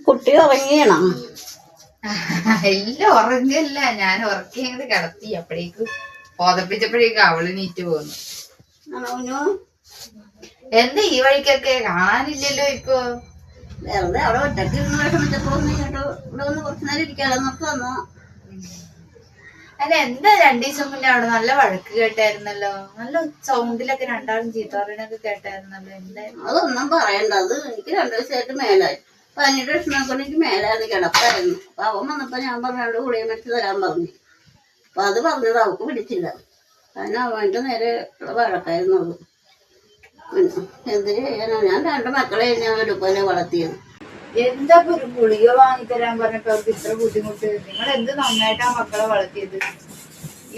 കുട്ടി ഉറങ്ങിയണോ? ഇല്ല, ഉറങ്ങില്ല. ഞാൻ ഉറക്കി അങ്ങനെ കിടത്തി. അപ്പോഴേക്ക് പോതപ്പിച്ചപ്പോഴേക്കും അവള് നീറ്റ് പോന്നു. എന്താ ഈ വഴിക്കൊക്കെ കാണാനില്ലല്ലോ ഇപ്പൊ? വെറുതെ അവിടെ ഒറ്റയ്ക്ക് ഇരുന്ന് വിഷമിച്ചപ്പോ ഇങ്ങോട്ട് ഇവിടെ വന്ന് കുറച്ചു നേരം ഇരിക്കാതെന്നൊക്കെ വന്നോ. അല്ല, എന്താ 2 ദിവസം മുന്നേ അവിടെ നല്ല വഴക്ക് കേട്ടായിരുന്നല്ലോ. നല്ല സൗണ്ടിലൊക്കെ രണ്ടാളും ചീത്ത പറയണൊക്കെ കേട്ടായിരുന്നല്ലോ. എന്തായാലും അതൊന്നും പറയണ്ട. അത് എനിക്ക് 2 ദിവസമായിട്ട് മേലായി. പനിയുടെ വിഷമം കൊണ്ട് എനിക്ക് മേലായിരുന്നു, കിടപ്പായിരുന്നു. അപ്പൊ അവൻ വന്നപ്പോ ഞാൻ പറഞ്ഞു അവിടെ ഗുളിക വെച്ച് തരാൻ പറഞ്ഞു. അപ്പൊ അത് പറഞ്ഞത് അവൾക്ക് പിടിച്ചില്ല. കാരണം അവൻ്റെ നേരെ വഴക്കായിരുന്നു അത്. എന്ത് ചെയ്യാനാ? ഞാൻ 2 മക്കളെ ഞാൻ ഒരുപോലെ വളർത്തിയത്. എന്താ ഒരു ഗുളിക വാങ്ങിത്തരാൻ പറഞ്ഞപ്പോ അവർക്ക് ഇത്ര ബുദ്ധിമുട്ട്? നിങ്ങൾ എന്ത് നന്നായിട്ടാ മക്കളെ വളർത്തിയത്.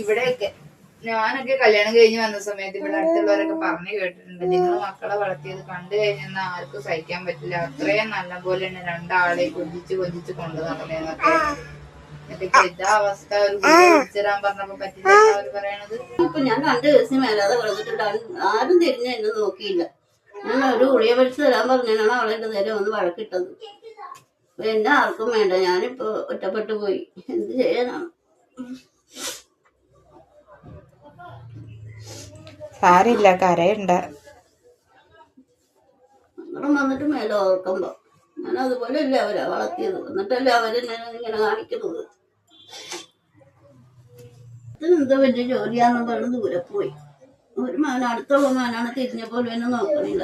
ഇവിടെയൊക്കെ ഞാനൊക്കെ കല്യാണം കഴിഞ്ഞ് വന്ന സമയത്ത് ഇവിടെ അടുത്തുള്ളവരൊക്കെ പറഞ്ഞു കേട്ടിട്ടുണ്ട്, നിങ്ങൾ മക്കളെ വളർത്തിയത് കണ്ടു കഴിഞ്ഞാൽ ആർക്കും സഹിക്കാൻ പറ്റില്ല. അത്രയും നല്ല പോലെ തന്നെ 2 ആളെ കൊഞ്ചിച്ച് കൊണ്ടു നടന്നേന്നൊക്കെ. എന്നിട്ട് ഇതാ അവസ്ഥ. ഒരു ഗുളിക പിടിച്ചരാൻ പറഞ്ഞപ്പോ പറ്റില്ല അവര് പറയണത്. ഇപ്പൊ ഞാൻ 2 ദിവസം മേലാതെ വളർന്നിട്ടുണ്ട്. ആരും തിരിഞ്ഞ് എന്നെ നോക്കിയില്ല. ഞാൻ ഒരു ഗുളിക പിടിച്ച് തരാൻ പറഞ്ഞാണ് അവളെന്റെ നേരെ വന്ന് വഴക്കിട്ടത്. എന്നെ ആർക്കും വേണ്ട. ഞാനിപ്പോ ഒറ്റപ്പെട്ടു പോയി. എന്ത് ചെയ്യാനാണ്? സാരില്ല, കരയുണ്ട. സങ്കടം വന്നിട്ട് മേലെ ഓർക്കുമ്പോ ഞാൻ അതുപോലെയല്ലേ അവരാ വളർത്തിയത്. എന്നിട്ടല്ലേ അവരെന്നെ ഇങ്ങനെ കാണിക്കുന്നത്. ഇതിനെന്താ വലിയ ജോലിയാന്നും പറഞ്ഞ് ദൂരെ പോയി. ഒരു മകൻ, അടുത്തുള്ള മകനാണ്, തിരിഞ്ഞപ്പോലും എന്നെ നോക്കണില്ല.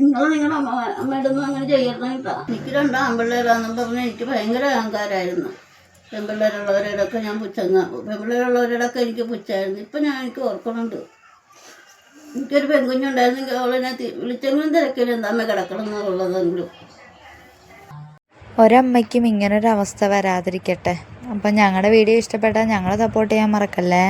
നിങ്ങളുടെ അമ്മയുടെ ഒന്നും അങ്ങനെ ചെയ്യരുന്ന കേട്ടാ. എനിക്ക് 2 ആൺപിള്ളേരാന്നും പറഞ്ഞാൽ എനിക്ക് ഭയങ്കര അഹങ്കാരമായിരുന്നു. പെൺപിള്ളേരുള്ളവരോടൊക്കെ ഞാൻ പെൺപിള്ളേരുള്ളവരോടൊക്കെ എനിക്ക് പുച്ഛായിരുന്നു. ഇപ്പം എനിക്ക് ഓർക്കണുണ്ട്. എനിക്കൊരു പെൺകുഞ്ഞുണ്ടായിരുന്നെങ്കിൽ അവളെന്നെ വിളിച്ചെങ്കിലും തിരക്കില്ല, എന്താ അമ്മ കിടക്കണം എന്നുള്ളതെങ്കിലും. ഒരമ്മയ്ക്കും ഇങ്ങനൊരവസ്ഥ വരാതിരിക്കട്ടെ. അപ്പം ഞങ്ങളുടെ വീഡിയോ ഇഷ്ടപ്പെട്ടാൽ ഞങ്ങളെ സപ്പോർട്ട് ചെയ്യാൻ മറക്കല്ലേ.